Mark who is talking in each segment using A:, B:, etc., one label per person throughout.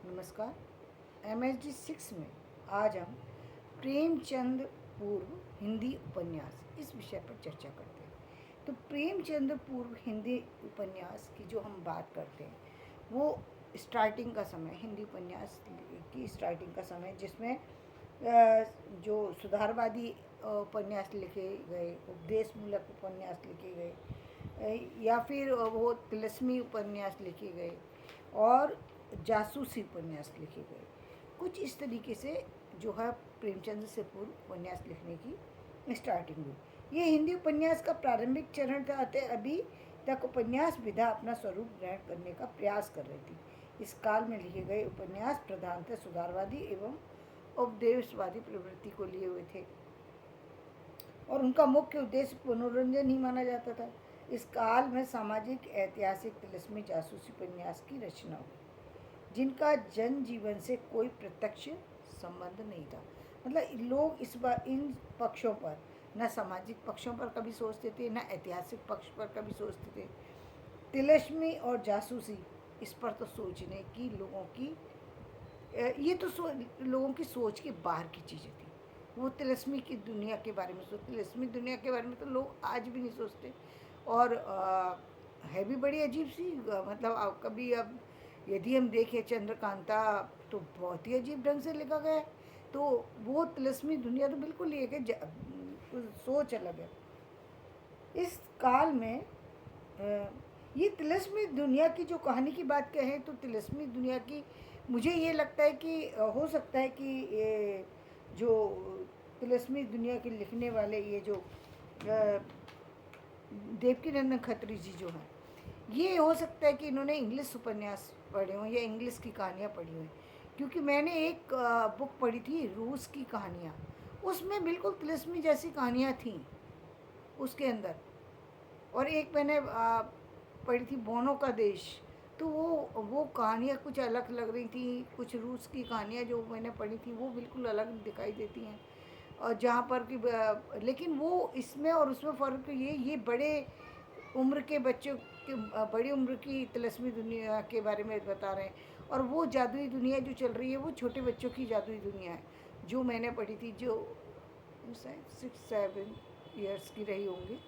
A: नमस्कार। MSD 6 में आज हम प्रेमचंद पूर्व हिंदी उपन्यास इस विषय पर चर्चा करते हैं। तो प्रेमचंद पूर्व हिंदी उपन्यास की जो हम बात करते हैं वो स्टार्टिंग का समय, हिंदी उपन्यास की स्टार्टिंग का समय, जिसमें जो सुधारवादी उपन्यास लिखे गए, उपदेशमूलक उपन्यास लिखे गए, या फिर वो तिलस्मी उपन्यास लिखे गए और जासूसी उपन्यास लिखे गए। कुछ इस तरीके से जो है प्रेमचंद से पूर्व उपन्यास लिखने की स्टार्टिंग हुई। ये हिंदी उपन्यास का प्रारंभिक चरण था। अभी तक उपन्यास विधा अपना स्वरूप ग्रहण करने का प्रयास कर रही थी। इस काल में लिखे गए उपन्यास प्रधानतः सुधारवादी एवं उपदेशवादी प्रवृत्ति को लिए हुए थे और उनका मुख्य उद्देश्य मनोरंजन ही माना जाता था। इस काल में सामाजिक, ऐतिहासिक, तिलस्मी, जासूसी उपन्यास की रचना हुई जिनका जन जीवन से कोई प्रत्यक्ष संबंध नहीं था। मतलब लोग इस बार इन पक्षों पर, न सामाजिक पक्षों पर कभी सोचते थे, न ऐतिहासिक पक्ष पर कभी सोचते थे। तिलस्मी और जासूसी, इस पर तो सोचने की लोगों की ये तो लोगों की सोच के बाहर की चीज़ें थी। वो तिलस्मी की दुनिया के बारे में तिलस्मी दुनिया के बारे में तो लोग आज भी नहीं सोचते। और है भी बड़ी अजीब सी, मतलब कभी अब यदि हम देखें चंद्रकांता, तो बहुत ही अजीब ढंग से लिखा गया है। तो वो तिलस्मी दुनिया तो बिल्कुल ही है कि सोच अलग है। इस काल में ये तिलस्मी दुनिया की जो कहानी की बात कहें तो तिलस्मी दुनिया की मुझे ये लगता है कि हो सकता है कि ये जो तिलस्मी दुनिया के लिखने वाले, ये जो देवकी नंदन खत्री जी जो हैं, ये हो सकता है कि इन्होंने इंग्लिश उपन्यास पढ़े हों या इंग्लिश की कहानियाँ पढ़ी हुई। क्योंकि मैंने एक बुक पढ़ी थी, रूस की कहानियाँ, उसमें बिल्कुल तिलस्मी जैसी कहानियाँ थीं उसके अंदर। और एक मैंने पढ़ी थी, बोनो का देश, तो वो कहानियाँ कुछ अलग लग रही थी। कुछ रूस की कहानियाँ जो मैंने पढ़ी थी वो बिल्कुल अलग दिखाई देती हैं। और जहाँ पर कि लेकिन वो इसमें और उसमें फ़र्क ये बड़े उम्र के बच्चों के, बड़ी उम्र की तिलस्मी दुनिया के बारे में बता रहे हैं। और वो जादुई दुनिया जो चल रही है वो छोटे बच्चों की जादुई दुनिया है जो मैंने पढ़ी थी, जो शायद 6-7 ईयर्स की रही होंगी,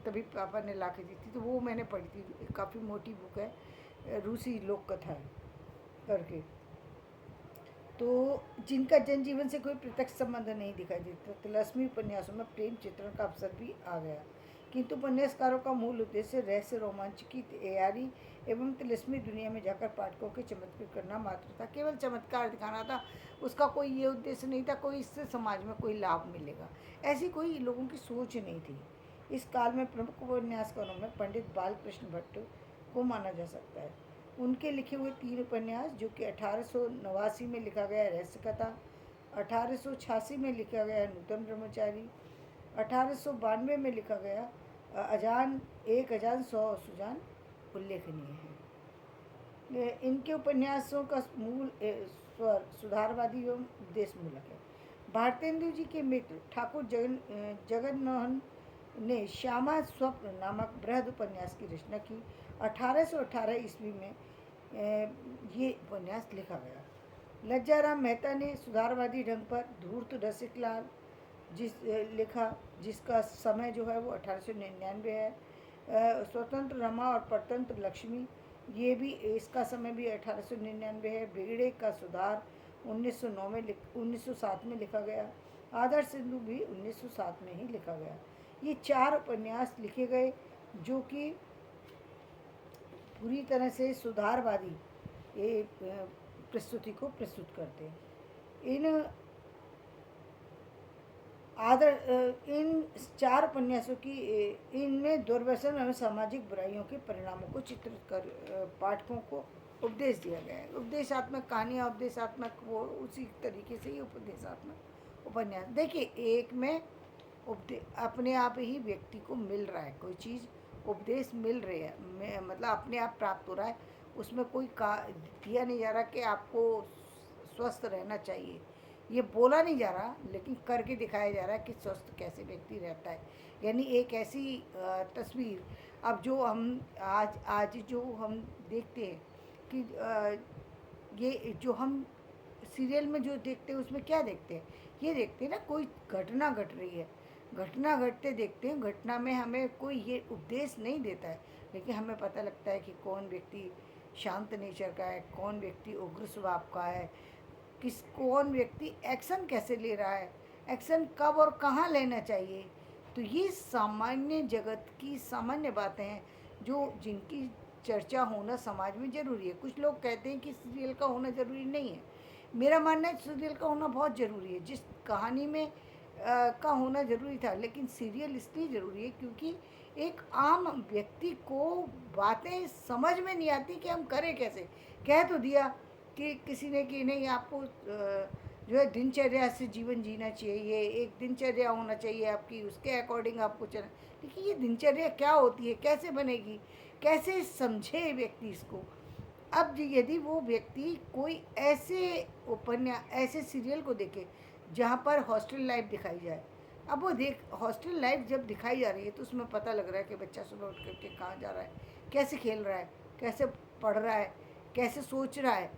A: तभी पापा ने ला के दी थी। तो वो मैंने पढ़ी थी, काफ़ी मोटी बुक है, रूसी लोक कथा है करके। तो जिनका जनजीवन से कोई प्रत्यक्ष संबंध नहीं दिखाई देता। तिलस्मी उपन्यासों में प्रेम चित्रण का अवसर भी आ गया, किंतु उपन्यासकारों का मूल उद्देश्य रहस्य, रोमांच की तैयारी एवं तिलस्मी दुनिया में जाकर पाठकों के चमत्कार करना मात्र था। केवल चमत्कार दिखाना था, उसका कोई ये उद्देश्य नहीं था कोई इससे समाज में कोई लाभ मिलेगा, ऐसी कोई लोगों की सोच नहीं थी। इस काल में प्रमुख उपन्यासकारों में पंडित बालकृष्ण भट्ट को माना जा सकता है। उनके लिखे हुए 3 उपन्यास, जो कि 1889 में लिखा गया रहस्य कथा, 1886 में लिखा गया नूतन ब्रह्मचारी, 1892 में लिखा गया अजान, एक अजान 100 सुजान, उल्लेखनीय है। इनके उपन्यासों का मूल स्वर सुधारवादी एवं उपदेशमूलक है। भारतेंदु जी के मित्र ठाकुर जगन्मोहन ने श्यामा स्वप्न नामक बृहद उपन्यास की रचना की। 1818 ईस्वी में ये उपन्यास लिखा गया। लज्जाराम मेहता ने सुधारवादी ढंग पर धूर्त रसिकलाल लिखा, जिसका समय जो है वो 1899 है। स्वतंत्र रमा और परतंत्र लक्ष्मी, ये भी, इसका समय भी 1899 है। बिगड़े का सुधार 1907 में लिखा गया। आदर्श सिंधु भी 1907 में ही लिखा गया। ये 4 उपन्यास लिखे गए जो कि पूरी तरह से सुधारवादी प्रस्तुति को प्रस्तुत करते हैं। इन 4 उपन्यासों की इनमें दुर्व्यसन और सामाजिक बुराइयों के परिणामों को चित्रित कर पाठकों को उपदेश दिया गया है। उपदेशात्मक कहानियाँ, उपदेशात्मक वो उसी तरीके से ही उपदेशात्मक उपन्यास। देखिए, एक में अपने आप ही व्यक्ति को मिल रहा है कोई चीज़, उपदेश मिल रही है, मतलब अपने आप प्राप्त हो रहा है। उसमें कोई दिया नहीं जा रहा कि आपको स्वस्थ रहना चाहिए, ये बोला नहीं जा रहा, लेकिन करके दिखाया जा रहा है कि स्वस्थ कैसे व्यक्ति रहता है। यानी एक ऐसी तस्वीर, अब जो हम आज आज जो हम देखते हैं कि ये जो हम सीरियल में जो देखते हैं उसमें क्या देखते हैं, ये देखते हैं ना कोई घटना घट रही है, घटना घटते देखते हैं, घटना में हमें कोई ये उपदेश नहीं देता है, लेकिन हमें पता लगता है कि कौन व्यक्ति शांत नेचर का है, कौन व्यक्ति उग्र स्वभाव का है, कौन व्यक्ति एक्शन कैसे ले रहा है, एक्शन कब और कहाँ लेना चाहिए। तो ये सामान्य जगत की सामान्य बातें हैं जो जिनकी चर्चा होना समाज में ज़रूरी है। कुछ लोग कहते हैं कि सीरियल का होना ज़रूरी नहीं है, मेरा मानना है सीरियल का होना बहुत ज़रूरी है। जिस कहानी में का होना ज़रूरी था, लेकिन सीरियल इसलिए ज़रूरी है क्योंकि एक आम व्यक्ति को बातें समझ में नहीं आती कि हम करें कैसे। कह तो दिया कि किसी ने कि नहीं आपको जो है दिनचर्या से जीवन जीना चाहिए, एक दिनचर्या होना चाहिए आपकी, उसके अकॉर्डिंग आपको चलना। देखिए ये दिनचर्या क्या होती है, कैसे बनेगी, कैसे समझे व्यक्ति इसको। अब यदि वो व्यक्ति कोई ऐसे सीरियल को देखे जहाँ पर हॉस्टल लाइफ दिखाई जाए, अब वो हॉस्टल लाइफ जब दिखाई जा रही है तो उसमें पता लग रहा है कि बच्चा सुबह उठ करके कहाँ जा रहा है, कैसे खेल रहा है, कैसे पढ़ रहा है, कैसे सोच रहा है,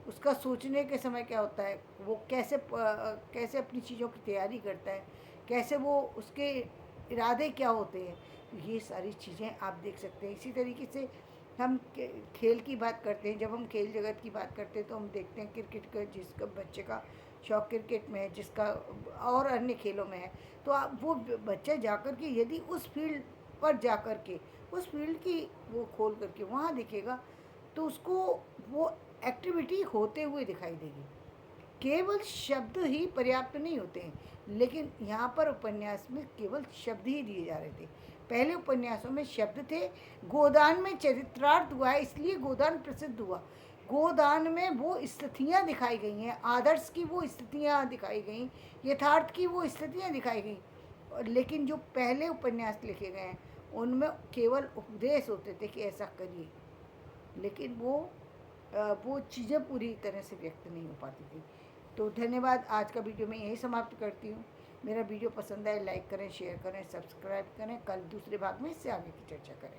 A: उसका सोचने के समय क्या होता है, वो कैसे अपनी चीज़ों की तैयारी करता है, कैसे वो उसके इरादे क्या होते हैं। तो ये सारी चीज़ें आप देख सकते हैं। इसी तरीके से हम खेल की बात करते हैं, जब हम खेल जगत की बात करते हैं तो हम देखते हैं क्रिकेट का, जिसका बच्चे का शौक क्रिकेट में है, जिसका और अन्य खेलों में है, तो आप वो बच्चा जाकर के यदि उस फील्ड पर जाकर के उस फील्ड की वो खोल करके वहाँ दिखेगा तो उसको वो एक्टिविटी होते हुए दिखाई देगी। केवल शब्द ही पर्याप्त नहीं होते हैं, लेकिन यहाँ पर उपन्यास में केवल शब्द ही दिए जा रहे थे। पहले उपन्यासों में शब्द थे। गोदान में चरित्रार्थ हुआ है, इसलिए गोदान प्रसिद्ध हुआ। गोदान में वो स्थितियाँ दिखाई गई हैं, आदर्श की वो स्थितियाँ दिखाई गई, यथार्थ की वो स्थितियाँ दिखाई गई। लेकिन जो पहले उपन्यास लिखे गए हैं उनमें केवल उपदेश होते थे कि ऐसा करिए, लेकिन वो चीज़ें पूरी तरह से व्यक्त नहीं हो पाती थी। तो धन्यवाद, आज का वीडियो मैं यही समाप्त करती हूँ। मेरा वीडियो पसंद आए लाइक करें, शेयर करें, सब्सक्राइब करें। कल दूसरे भाग में इससे आगे की चर्चा करें।